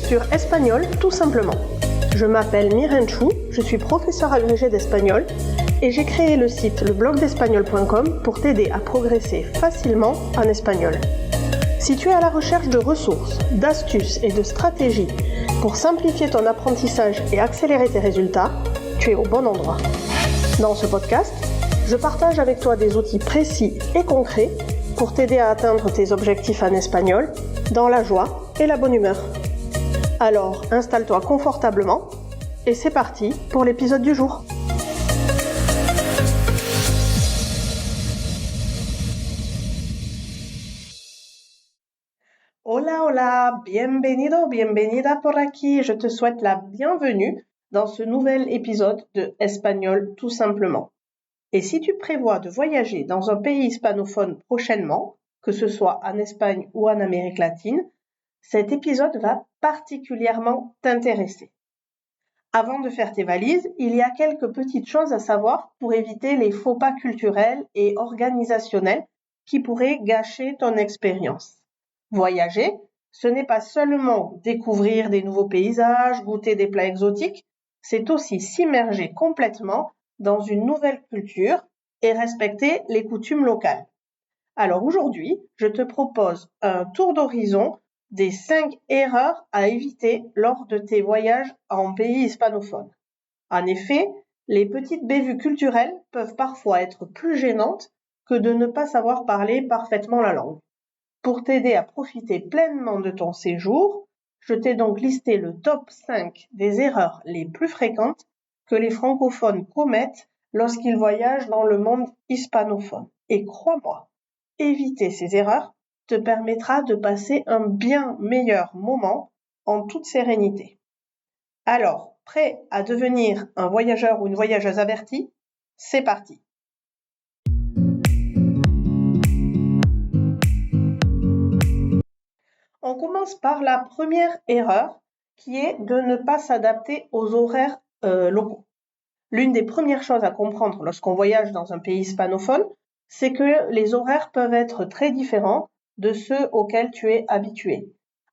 sur Espagnol tout simplement. Je m'appelle Miren Chou, je suis professeure agrégée d'espagnol et j'ai créé le site leblogdespagnol.com pour t'aider à progresser facilement en espagnol. Si tu es à la recherche de ressources, d'astuces et de stratégies pour simplifier ton apprentissage et accélérer tes résultats, tu es au bon endroit. Dans ce podcast, je partage avec toi des outils précis et concrets pour t'aider à atteindre tes objectifs en espagnol dans la joie et la bonne humeur. Alors, installe-toi confortablement et c'est parti pour l'épisode du jour. Hola, hola, bienvenido, bienvenida por aquí. Je te souhaite la bienvenue dans ce nouvel épisode de Espagnol tout simplement. Et si tu prévois de voyager dans un pays hispanophone prochainement, que ce soit en Espagne ou en Amérique latine, cet épisode va particulièrement t'intéresser. Avant de faire tes valises, il y a quelques petites choses à savoir pour éviter les faux pas culturels et organisationnels qui pourraient gâcher ton expérience. Voyager, ce n'est pas seulement découvrir des nouveaux paysages, goûter des plats exotiques, c'est aussi s'immerger complètement dans une nouvelle culture et respecter les coutumes locales. Alors aujourd'hui, je te propose un tour d'horizon des 5 erreurs à éviter lors de tes voyages en pays hispanophone. En effet, les petites bévues culturelles peuvent parfois être plus gênantes que de ne pas savoir parler parfaitement la langue. Pour t'aider à profiter pleinement de ton séjour, je t'ai donc listé le top 5 des erreurs les plus fréquentes que les francophones commettent lorsqu'ils voyagent dans le monde hispanophone. Et crois-moi, éviter ces erreurs te permettra de passer un bien meilleur moment en toute sérénité. Alors, prêt à devenir un voyageur ou une voyageuse avertie ? C'est parti. On commence par la première erreur qui est de ne pas s'adapter aux horaires locaux. L'une des premières choses à comprendre lorsqu'on voyage dans un pays hispanophone, c'est que les horaires peuvent être très différents de ceux auxquels tu es habitué.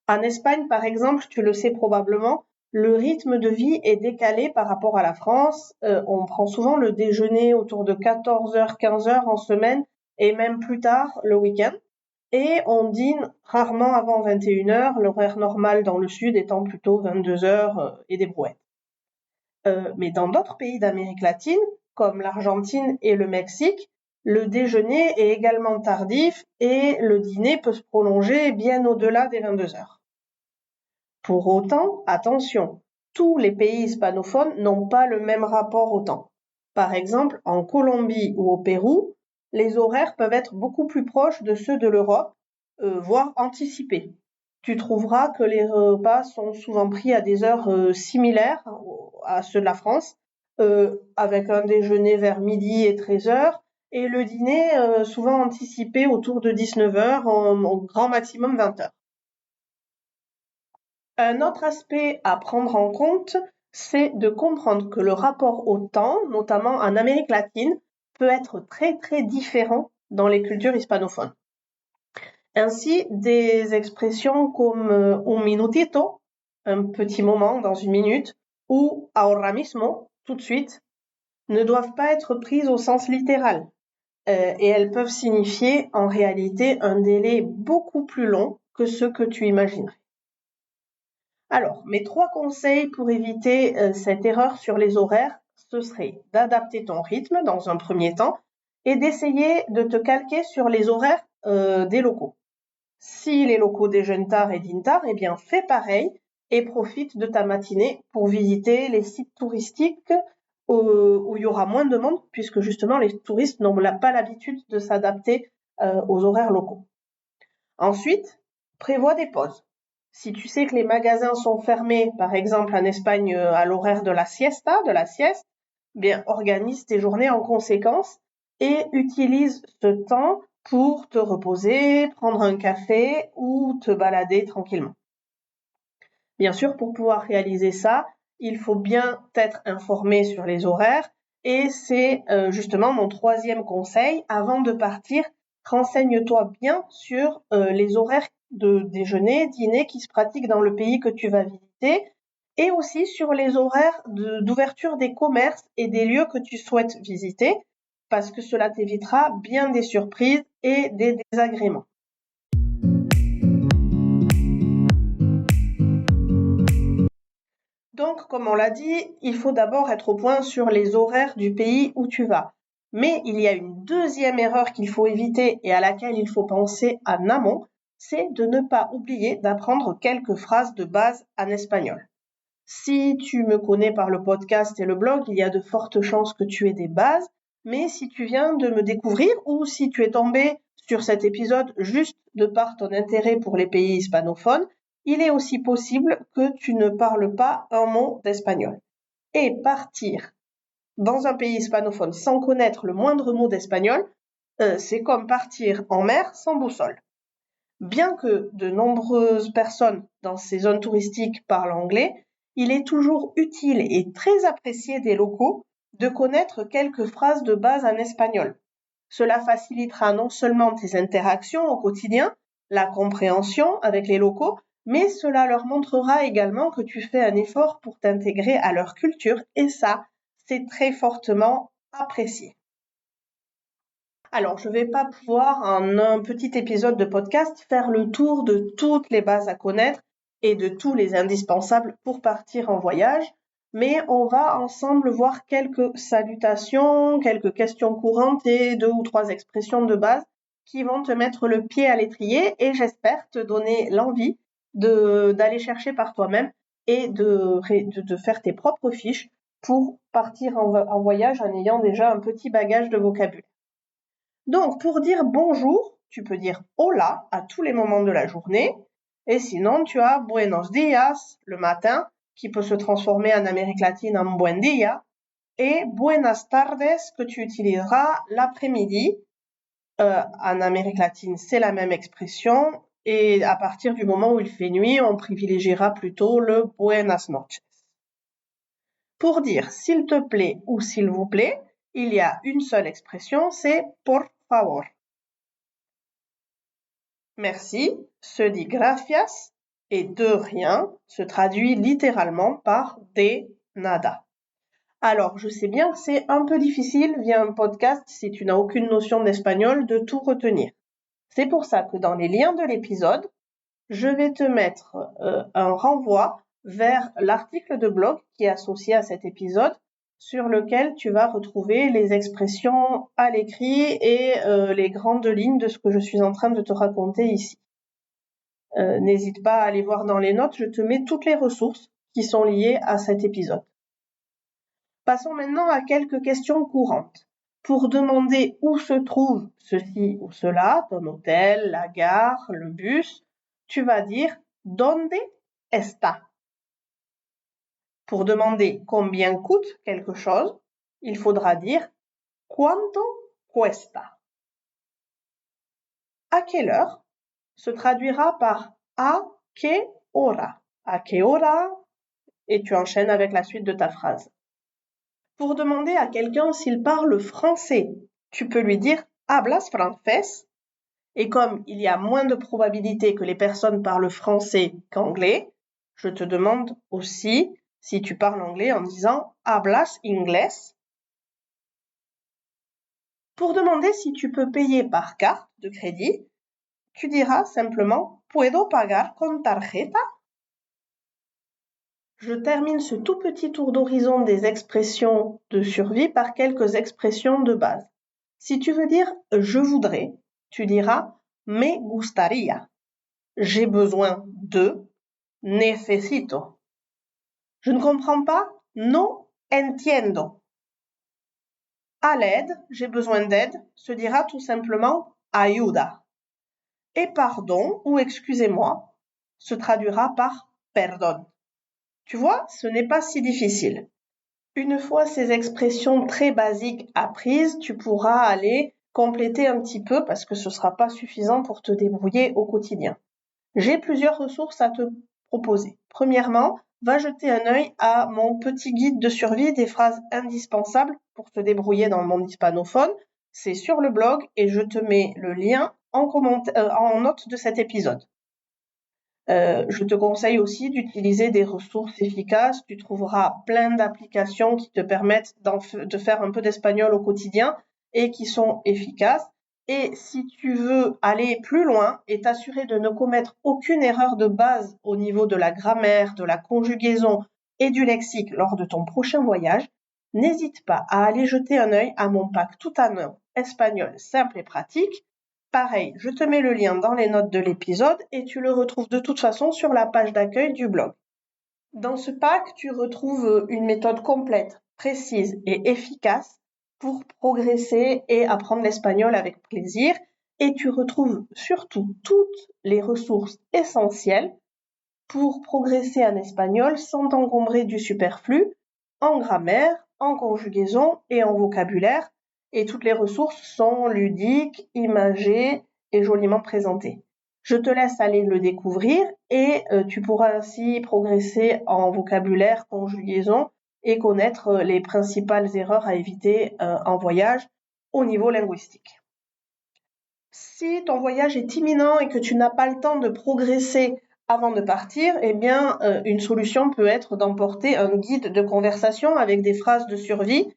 En Espagne, par exemple, tu le sais probablement, le rythme de vie est décalé par rapport à la France. On prend souvent le déjeuner autour de 14h, 15h en semaine et même plus tard le week-end. Et on dîne rarement avant 21h, l'horaire normal dans le sud étant plutôt 22h et des brouettes. Mais dans d'autres pays d'Amérique latine, comme l'Argentine et le Mexique, le déjeuner est également tardif et le dîner peut se prolonger bien au-delà des 22h. Pour autant, attention, tous les pays hispanophones n'ont pas le même rapport au temps. Par exemple, en Colombie ou au Pérou, les horaires peuvent être beaucoup plus proches de ceux de l'Europe, voire anticipés. Tu trouveras que les repas sont souvent pris à des heures similaires à ceux de la France, avec un déjeuner vers midi et 13h, et le dîner souvent anticipé autour de 19h, au grand maximum 20h. Un autre aspect à prendre en compte, c'est de comprendre que le rapport au temps, notamment en Amérique latine, peut être très très différent dans les cultures hispanophones. Ainsi, des expressions comme un minutito, un petit moment dans une minute, ou ahora mismo, tout de suite, ne doivent pas être prises au sens littéral. Et elles peuvent signifier en réalité un délai beaucoup plus long que ce que tu imaginerais. Alors, mes 3 conseils pour éviter cette erreur sur les horaires, ce serait d'adapter ton rythme dans un premier temps et d'essayer de te calquer sur les horaires des locaux. Si les locaux déjeunent tard et dînent tard, eh bien fais pareil et profite de ta matinée pour visiter les sites touristiques où il y aura moins de monde puisque justement les touristes n'ont pas l'habitude de s'adapter aux horaires locaux. Ensuite, prévois des pauses. Si tu sais que les magasins sont fermés, par exemple en Espagne à l'horaire de la siesta, de la sieste, bien organise tes journées en conséquence et utilise ce temps pour te reposer, prendre un café ou te balader tranquillement. Bien sûr, pour pouvoir réaliser ça, il faut bien être informé sur les horaires et c'est justement mon 3e conseil. Avant de partir, renseigne-toi bien sur les horaires de déjeuner, dîner qui se pratiquent dans le pays que tu vas visiter et aussi sur les horaires d'ouverture des commerces et des lieux que tu souhaites visiter parce que cela t'évitera bien des surprises et des désagréments. Donc, comme on l'a dit, il faut d'abord être au point sur les horaires du pays où tu vas. Mais il y a une deuxième erreur qu'il faut éviter et à laquelle il faut penser en amont, c'est de ne pas oublier d'apprendre quelques phrases de base en espagnol. Si tu me connais par le podcast et le blog, il y a de fortes chances que tu aies des bases, mais si tu viens de me découvrir ou si tu es tombé sur cet épisode juste de par ton intérêt pour les pays hispanophones, il est aussi possible que tu ne parles pas un mot d'espagnol. Et partir dans un pays hispanophone sans connaître le moindre mot d'espagnol, c'est comme partir en mer sans boussole. Bien que de nombreuses personnes dans ces zones touristiques parlent anglais, il est toujours utile et très apprécié des locaux de connaître quelques phrases de base en espagnol. Cela facilitera non seulement tes interactions au quotidien, la compréhension avec les locaux, mais cela leur montrera également que tu fais un effort pour t'intégrer à leur culture et ça, c'est très fortement apprécié. Alors, je ne vais pas pouvoir, en un petit épisode de podcast, faire le tour de toutes les bases à connaître et de tous les indispensables pour partir en voyage, mais on va ensemble voir quelques salutations, quelques questions courantes et 2 ou 3 expressions de base qui vont te mettre le pied à l'étrier et j'espère te donner l'envie d'aller chercher par toi-même et de faire tes propres fiches pour partir en voyage en ayant déjà un petit bagage de vocabulaire. Donc, pour dire bonjour, tu peux dire hola à tous les moments de la journée. Et sinon, tu as buenos días le matin, qui peut se transformer en Amérique latine en buen día. Et buenas tardes, que tu utiliseras l'après-midi. En Amérique latine, c'est la même expression. Et à partir du moment où il fait nuit, on privilégiera plutôt le buenas noches. Pour dire s'il te plaît ou s'il vous plaît, il y a une seule expression, c'est por favor. Merci se dit gracias et de rien se traduit littéralement par de nada. Alors, je sais bien que c'est un peu difficile via un podcast si tu n'as aucune notion d'espagnol de tout retenir. C'est pour ça que dans les liens de l'épisode, je vais te mettre un renvoi vers l'article de blog qui est associé à cet épisode sur lequel tu vas retrouver les expressions à l'écrit et les grandes lignes de ce que je suis en train de te raconter ici. N'hésite pas à aller voir dans les notes, je te mets toutes les ressources qui sont liées à cet épisode. Passons maintenant à quelques questions courantes. Pour demander où se trouve ceci ou cela, ton hôtel, la gare, le bus, tu vas dire « ¿Dónde está ?» Pour demander combien coûte quelque chose, il faudra dire « ¿Cuánto cuesta ?» À quelle heure se traduira par « ¿A qué hora ?» À qué hora et tu enchaînes avec la suite de ta phrase. Pour demander à quelqu'un s'il parle français, tu peux lui dire « Hablas francés ?» Et comme il y a moins de probabilité que les personnes parlent français qu'anglais, je te demande aussi si tu parles anglais en disant « Hablas inglés ?» Pour demander si tu peux payer par carte de crédit, tu diras simplement « Puedo pagar con tarjeta ?» Je termine ce tout petit tour d'horizon des expressions de survie par quelques expressions de base. Si tu veux dire « je voudrais », tu diras « me gustaría ». J'ai besoin de, necesito. Je ne comprends pas, no entiendo. À l'aide, j'ai besoin d'aide, se dira tout simplement ayuda. Et pardon ou excusez-moi se traduira par perdón. Tu vois, ce n'est pas si difficile. Une fois ces expressions très basiques apprises, tu pourras aller compléter un petit peu parce que ce ne sera pas suffisant pour te débrouiller au quotidien. J'ai plusieurs ressources à te proposer. Premièrement, va jeter un œil à mon petit guide de survie des phrases indispensables pour te débrouiller dans le monde hispanophone. C'est sur le blog et je te mets le lien en note de cet épisode. Je te conseille aussi d'utiliser des ressources efficaces. Tu trouveras plein d'applications qui te permettent de faire un peu d'espagnol au quotidien et qui sont efficaces. Et si tu veux aller plus loin et t'assurer de ne commettre aucune erreur de base au niveau de la grammaire, de la conjugaison et du lexique lors de ton prochain voyage, n'hésite pas à aller jeter un œil à mon pack tout en un espagnol simple et pratique. Pareil, je te mets le lien dans les notes de l'épisode et tu le retrouves de toute façon sur la page d'accueil du blog. Dans ce pack, tu retrouves une méthode complète, précise et efficace pour progresser et apprendre l'espagnol avec plaisir. Et tu retrouves surtout toutes les ressources essentielles pour progresser en espagnol sans t'encombrer du superflu, en grammaire, en conjugaison et en vocabulaire. Et toutes les ressources sont ludiques, imagées et joliment présentées. Je te laisse aller le découvrir et tu pourras ainsi progresser en vocabulaire, conjugaison et connaître les principales erreurs à éviter en voyage au niveau linguistique. Si ton voyage est imminent et que tu n'as pas le temps de progresser avant de partir, eh bien, une solution peut être d'emporter un guide de conversation avec des phrases de survie.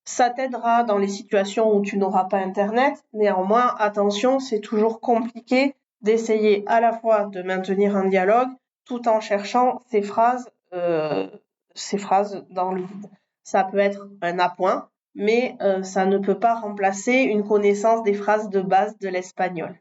Ça t'aidera dans les situations où tu n'auras pas Internet. Néanmoins, attention, c'est toujours compliqué d'essayer à la fois de maintenir un dialogue tout en cherchant ces phrases dans le vide. Ça peut être un appoint, mais ça ne peut pas remplacer une connaissance des phrases de base de l'espagnol.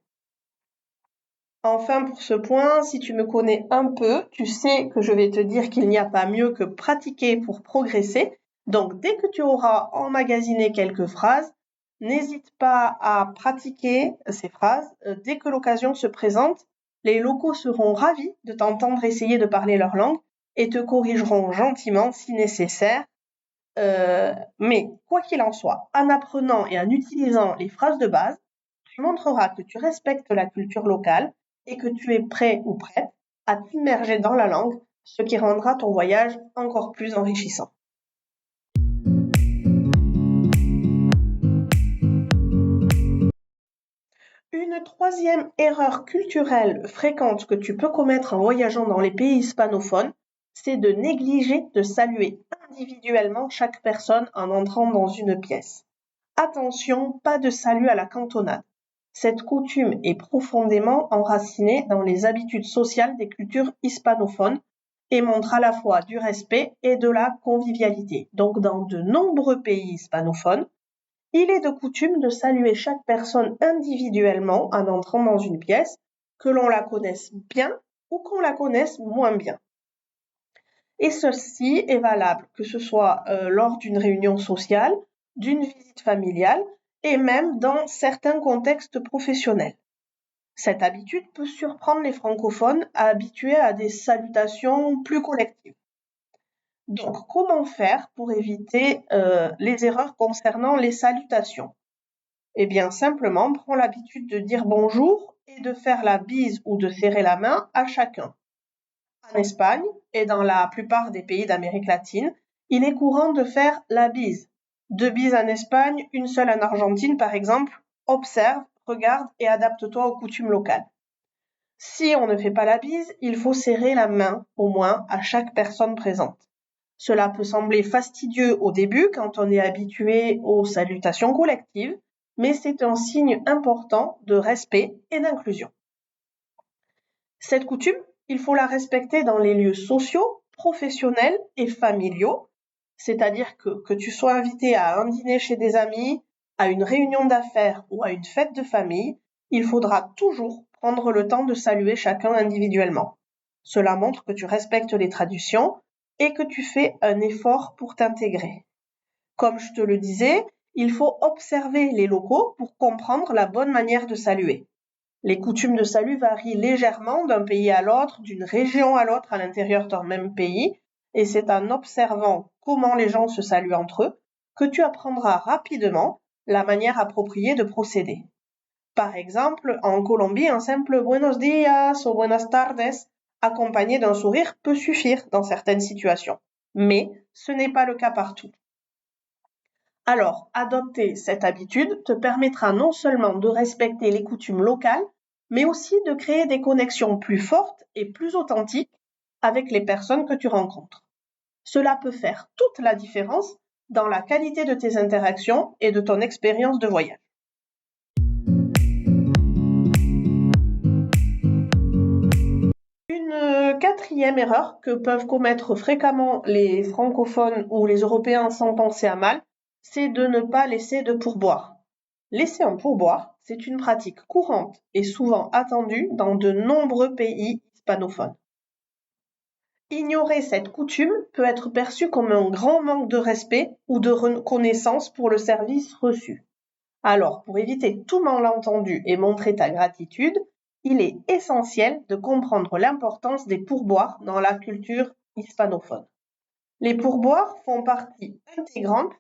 Enfin, pour ce point, si tu me connais un peu, tu sais que je vais te dire qu'il n'y a pas mieux que pratiquer pour progresser. Donc, dès que tu auras emmagasiné quelques phrases, n'hésite pas à pratiquer ces phrases. Dès que l'occasion se présente, les locaux seront ravis de t'entendre essayer de parler leur langue et te corrigeront gentiment si nécessaire. Mais quoi qu'il en soit, en apprenant et en utilisant les phrases de base, tu montreras que tu respectes la culture locale et que tu es prêt ou prête à t'immerger dans la langue, ce qui rendra ton voyage encore plus enrichissant. Une troisième erreur culturelle fréquente que tu peux commettre en voyageant dans les pays hispanophones, c'est de négliger de saluer individuellement chaque personne en entrant dans une pièce. Attention, pas de salut à la cantonade. Cette coutume est profondément enracinée dans les habitudes sociales des cultures hispanophones et montre à la fois du respect et de la convivialité. Donc, dans de nombreux pays hispanophones, il est de coutume de saluer chaque personne individuellement en entrant dans une pièce, que l'on la connaisse bien ou qu'on la connaisse moins bien. Et ceci est valable que ce soit lors d'une réunion sociale, d'une visite familiale et même dans certains contextes professionnels. Cette habitude peut surprendre les francophones habitués à des salutations plus collectives. Donc, comment faire pour éviter les erreurs concernant les salutations? Eh bien, simplement, prends l'habitude de dire bonjour et de faire la bise ou de serrer la main à chacun. En Espagne et dans la plupart des pays d'Amérique latine, il est courant de faire la bise. 2 bises en Espagne, une seule en Argentine par exemple. Observe, regarde et adapte-toi aux coutumes locales. Si on ne fait pas la bise, il faut serrer la main au moins à chaque personne présente. Cela peut sembler fastidieux au début quand on est habitué aux salutations collectives, mais c'est un signe important de respect et d'inclusion. Cette coutume, il faut la respecter dans les lieux sociaux, professionnels et familiaux, c'est-à-dire que tu sois invité à un dîner chez des amis, à une réunion d'affaires ou à une fête de famille, il faudra toujours prendre le temps de saluer chacun individuellement. Cela montre que tu respectes les traditions et que tu fais un effort pour t'intégrer. Comme je te le disais, il faut observer les locaux pour comprendre la bonne manière de saluer. Les coutumes de salut varient légèrement d'un pays à l'autre, d'une région à l'autre à l'intérieur d'un même pays, et c'est en observant comment les gens se saluent entre eux que tu apprendras rapidement la manière appropriée de procéder. Par exemple, en Colombie, un simple buenos días ou buenas tardes accompagné d'un sourire peut suffire dans certaines situations, mais ce n'est pas le cas partout. Alors, adopter cette habitude te permettra non seulement de respecter les coutumes locales, mais aussi de créer des connexions plus fortes et plus authentiques avec les personnes que tu rencontres. Cela peut faire toute la différence dans la qualité de tes interactions et de ton expérience de voyage. Une quatrième erreur que peuvent commettre fréquemment les francophones ou les Européens sans penser à mal, c'est de ne pas laisser de pourboire. Laisser un pourboire, c'est une pratique courante et souvent attendue dans de nombreux pays hispanophones. Ignorer cette coutume peut être perçu comme un grand manque de respect ou de reconnaissance pour le service reçu. Alors, pour éviter tout malentendu et montrer ta gratitude, il est essentiel de comprendre l'importance des pourboires dans la culture hispanophone. Les pourboires font partie intégrante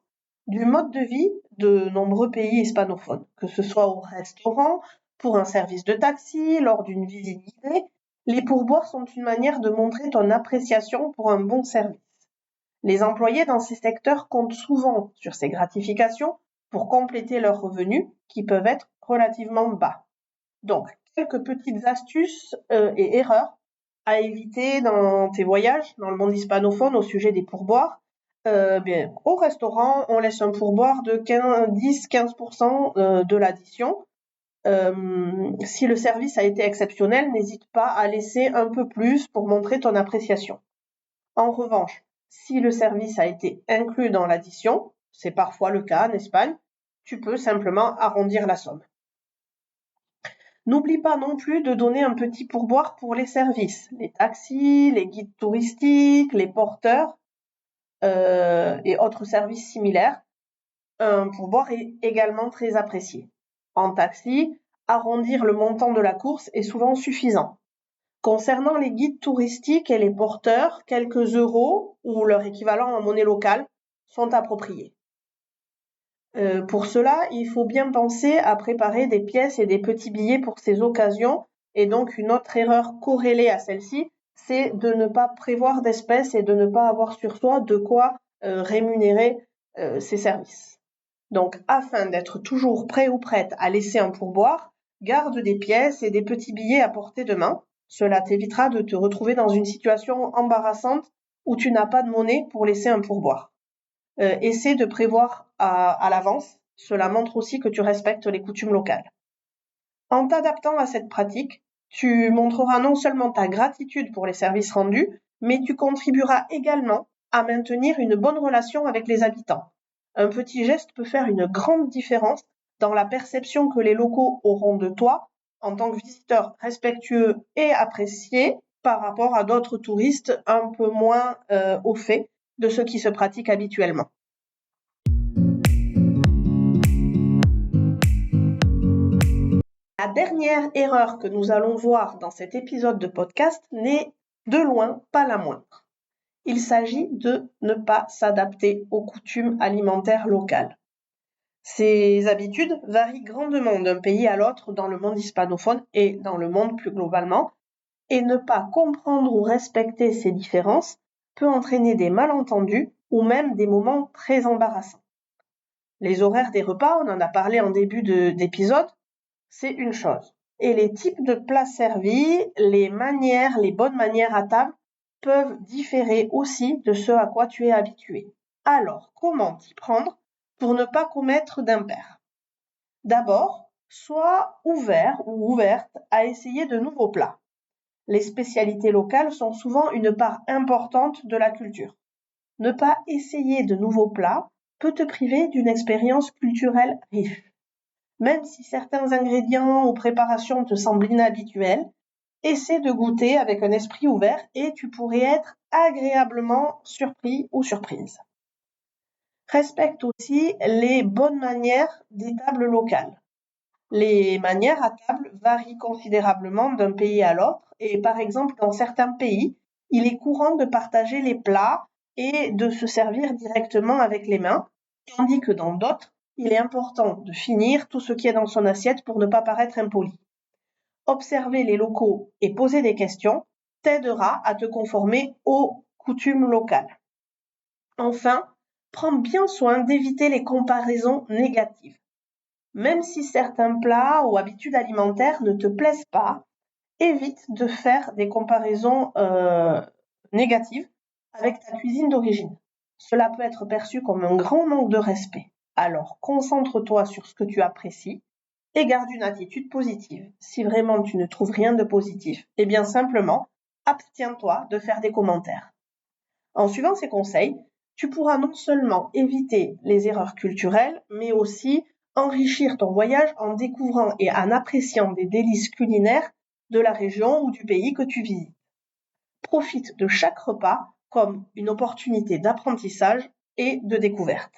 du mode de vie de nombreux pays hispanophones, que ce soit au restaurant, pour un service de taxi, lors d'une visite guidée. Les pourboires sont une manière de montrer ton appréciation pour un bon service. Les employés dans ces secteurs comptent souvent sur ces gratifications pour compléter leurs revenus qui peuvent être relativement bas. Donc, quelques petites astuces et erreurs à éviter dans tes voyages dans le monde hispanophone au sujet des pourboires. Au restaurant, on laisse un pourboire de 10-15% de l'addition. Si le service a été exceptionnel, n'hésite pas à laisser un peu plus pour montrer ton appréciation. En revanche, si le service a été inclus dans l'addition, c'est parfois le cas en Espagne, tu peux simplement arrondir la somme. N'oublie pas non plus de donner un petit pourboire pour les services, les taxis, les guides touristiques, les porteurs et autres services similaires. Un pourboire est également très apprécié. En taxi, arrondir le montant de la course est souvent suffisant. Concernant les guides touristiques et les porteurs, quelques euros ou leur équivalent en monnaie locale sont appropriés. Pour cela, il faut bien penser à préparer des pièces et des petits billets pour ces occasions. Et donc, une autre erreur corrélée à celle-ci, c'est de ne pas prévoir d'espèces et de ne pas avoir sur soi de quoi rémunérer ces services. Donc, afin d'être toujours prêt ou prête à laisser un pourboire, garde des pièces et des petits billets à portée de main. Cela t'évitera de te retrouver dans une situation embarrassante où tu n'as pas de monnaie pour laisser un pourboire. Essaie de prévoir à l'avance. Cela montre aussi que tu respectes les coutumes locales. En t'adaptant à cette pratique, tu montreras non seulement ta gratitude pour les services rendus, mais tu contribueras également à maintenir une bonne relation avec les habitants. Un petit geste peut faire une grande différence dans la perception que les locaux auront de toi en tant que visiteur respectueux et apprécié par rapport à d'autres touristes un peu moins au fait de ce qui se pratique habituellement. La dernière erreur que nous allons voir dans cet épisode de podcast n'est de loin pas la moindre. Il s'agit de ne pas s'adapter aux coutumes alimentaires locales. Ces habitudes varient grandement d'un pays à l'autre dans le monde hispanophone et dans le monde plus globalement, et ne pas comprendre ou respecter ces différences peut entraîner des malentendus ou même des moments très embarrassants. Les horaires des repas, on en a parlé en début d'épisode, c'est une chose. Et les types de plats servis, les bonnes manières à table peuvent différer aussi de ce à quoi tu es habitué. Alors, comment t'y prendre pour ne pas commettre d'impair? D'abord, sois ouvert ou ouverte à essayer de nouveaux plats. Les spécialités locales sont souvent une part importante de la culture. Ne pas essayer de nouveaux plats peut te priver d'une expérience culturelle riche. Même si certains ingrédients ou préparations te semblent inhabituels, essaie de goûter avec un esprit ouvert et tu pourrais être agréablement surpris ou surprise. Respecte aussi les bonnes manières des tables locales. Les manières à table varient considérablement d'un pays à l'autre et par exemple dans certains pays, il est courant de partager les plats et de se servir directement avec les mains, tandis que dans d'autres, il est important de finir tout ce qui est dans son assiette pour ne pas paraître impoli. Observer les locaux et poser des questions t'aidera à te conformer aux coutumes locales. Enfin, prends bien soin d'éviter les comparaisons négatives. Même si certains plats ou habitudes alimentaires ne te plaisent pas, évite de faire des comparaisons négatives avec ta cuisine d'origine. Cela peut être perçu comme un grand manque de respect. Alors concentre-toi sur ce que tu apprécies et garde une attitude positive. Si vraiment tu ne trouves rien de positif, eh bien simplement, abstiens-toi de faire des commentaires. En suivant ces conseils, tu pourras non seulement éviter les erreurs culturelles, mais aussi enrichir ton voyage en découvrant et en appréciant des délices culinaires de la région ou du pays que tu visites. Profite de chaque repas comme une opportunité d'apprentissage et de découverte.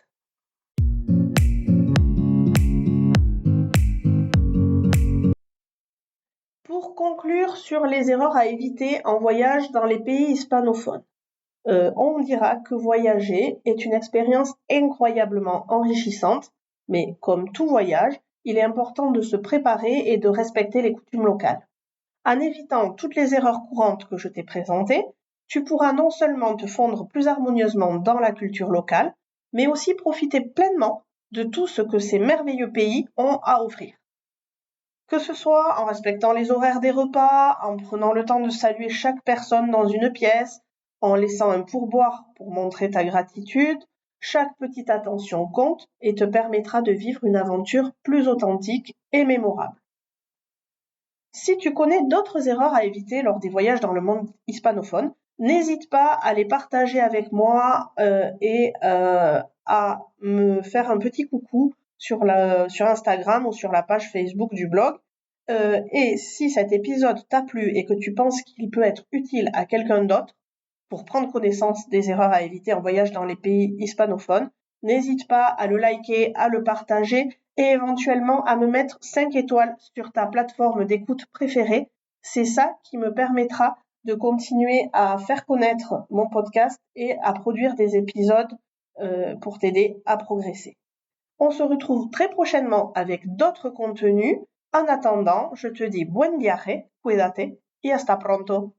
Pour conclure sur les erreurs à éviter en voyage dans les pays hispanophones, on dira que voyager est une expérience incroyablement enrichissante, mais comme tout voyage, il est important de se préparer et de respecter les coutumes locales. En évitant toutes les erreurs courantes que je t'ai présentées, tu pourras non seulement te fondre plus harmonieusement dans la culture locale, mais aussi profiter pleinement de tout ce que ces merveilleux pays ont à offrir. Que ce soit en respectant les horaires des repas, en prenant le temps de saluer chaque personne dans une pièce, en laissant un pourboire pour montrer ta gratitude, chaque petite attention compte et te permettra de vivre une aventure plus authentique et mémorable. Si tu connais d'autres erreurs à éviter lors des voyages dans le monde hispanophone, n'hésite pas à les partager avec moi et à me faire un petit coucou sur Instagram ou sur la page Facebook du blog. Et si cet épisode t'a plu et que tu penses qu'il peut être utile à quelqu'un d'autre pour prendre connaissance des erreurs à éviter en voyage dans les pays hispanophones, n'hésite pas à le liker, à le partager et éventuellement à me mettre 5 étoiles sur ta plateforme d'écoute préférée. C'est ça qui me permettra de continuer à faire connaître mon podcast et à produire des épisodes pour t'aider à progresser. On se retrouve très prochainement avec d'autres contenus. En attendant, je te dis buen viaje, cuídate y hasta pronto.